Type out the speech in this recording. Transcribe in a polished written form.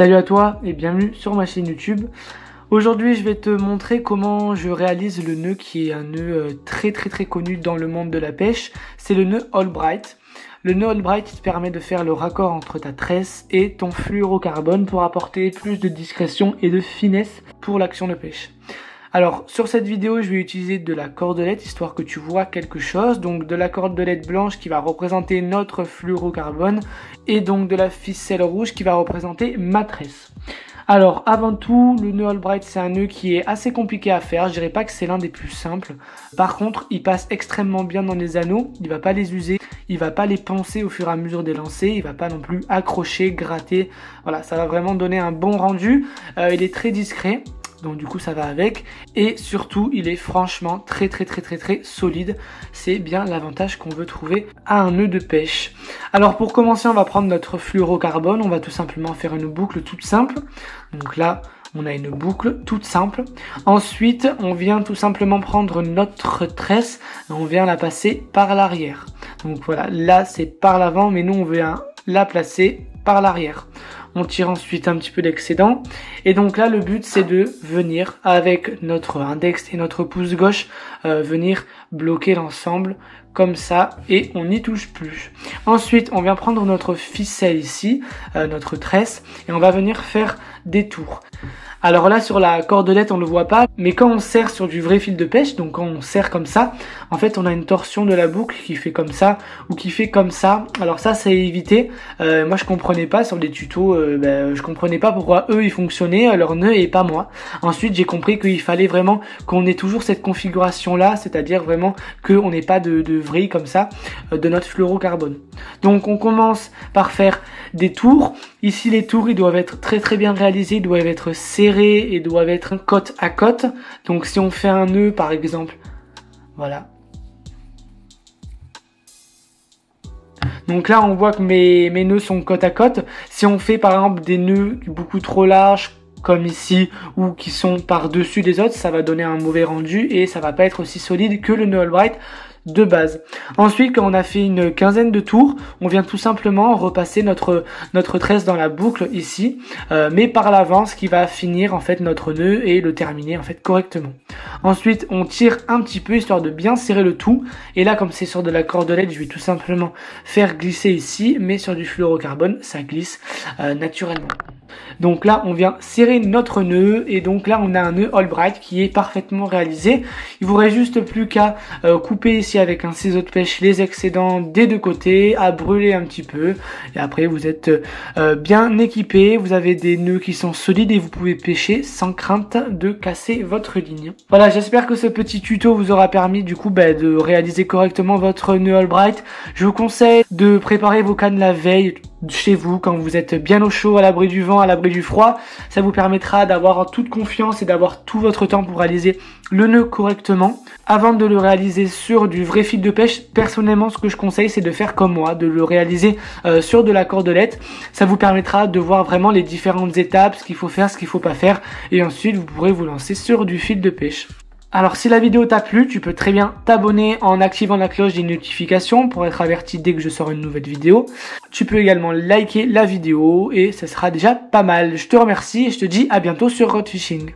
Salut à toi et bienvenue sur ma chaîne YouTube. Aujourd'hui je vais te montrer comment je réalise le nœud qui est un nœud très connu dans le monde de la pêche. C'est le nœud All-Bright. Le nœud All-Bright te permet de faire le raccord entre ta tresse et ton fluorocarbone pour apporter plus de discrétion et de finesse pour l'action de pêche. Alors sur cette vidéo je vais utiliser de la cordelette histoire que tu vois quelque chose, donc de la cordelette blanche qui va représenter notre fluorocarbone et donc de la ficelle rouge qui va représenter ma tresse. Alors avant tout, le nœud All-Bright c'est un nœud qui est assez compliqué à faire, je dirais pas que c'est l'un des plus simples. Par contre il passe extrêmement bien dans les anneaux, il va pas les user, il va pas les poncer au fur et à mesure des lancers, il va pas non plus accrocher, gratter, voilà ça va vraiment donner un bon rendu, il est très discret. Donc du coup ça va avec et surtout il est franchement très solide. C'est bien l'avantage qu'on veut trouver à un nœud de pêche. Alors pour commencer on va prendre notre fluorocarbone, on va tout simplement faire une boucle toute simple. Donc là on a une boucle toute simple. Ensuite on vient tout simplement prendre notre tresse et on vient la passer par l'arrière. Donc voilà, là c'est par l'avant mais nous on vient la placer par l'arrière. On tire ensuite un petit peu d'excédent et donc là le but c'est de venir avec notre index et notre pouce gauche venir bloquer l'ensemble comme ça et on n'y touche plus. Ensuite on vient prendre notre ficelle ici, notre tresse et on va venir faire des tours. Alors là sur la cordelette on ne le voit pas, mais quand on serre sur du vrai fil de pêche, donc quand on serre comme ça, en fait on a une torsion de la boucle qui fait comme ça ou qui fait comme ça. Alors ça c'est à éviter. Moi je comprenais pas sur les tutos, je comprenais pas pourquoi eux ils fonctionnaient, leur nœud et pas moi. Ensuite j'ai compris qu'il fallait vraiment qu'on ait toujours cette configuration là, c'est-à-dire vraiment qu'on n'ait pas de vrille comme ça de notre fluorocarbone. Donc on commence par faire des tours. Ici les tours ils doivent être très bien réalisés, ils doivent être serrés et doivent être côte à côte. Donc si on fait un nœud par exemple, voilà. Donc là on voit que mes nœuds sont côte à côte. Si on fait par exemple des nœuds beaucoup trop larges comme ici ou qui sont par dessus des autres, ça va donner un mauvais rendu et ça va pas être aussi solide que le nœud All-Bright de base. Ensuite quand on a fait une quinzaine de tours, on vient tout simplement repasser notre tresse dans la boucle ici, mais par l'avant, ce qui va finir en fait notre nœud et le terminer en fait correctement. Ensuite on tire un petit peu histoire de bien serrer le tout et là comme c'est sur de la cordelette je vais tout simplement faire glisser ici, mais sur du fluorocarbone ça glisse naturellement. Donc là on vient serrer notre nœud et donc là on a un nœud All-Bright qui est parfaitement réalisé. Il vous reste juste plus qu'à couper ici avec un ciseau de pêche les excédents des deux côtés, à brûler un petit peu et après vous êtes bien équipé, vous avez des nœuds qui sont solides et vous pouvez pêcher sans crainte de casser votre ligne. Voilà, j'espère que ce petit tuto vous aura permis du coup de réaliser correctement votre nœud All-Bright. Je vous conseille de préparer vos cannes la veille chez vous quand vous êtes bien au chaud, à l'abri du vent, à l'abri du froid. Ça vous permettra d'avoir toute confiance et d'avoir tout votre temps pour réaliser le nœud correctement. Avant de le réaliser sur du vrai fil de pêche, personnellement ce que je conseille c'est de faire comme moi, de le réaliser sur de la cordelette. Ça vous permettra de voir vraiment les différentes étapes, ce qu'il faut faire, ce qu'il faut pas faire et ensuite vous pourrez vous lancer sur du fil de pêche. Alors si la vidéo t'a plu, tu peux très bien t'abonner en activant la cloche des notifications pour être averti dès que je sors une nouvelle vidéo. Tu peux également liker la vidéo et ça sera déjà pas mal. Je te remercie et je te dis à bientôt sur Rod Fishing.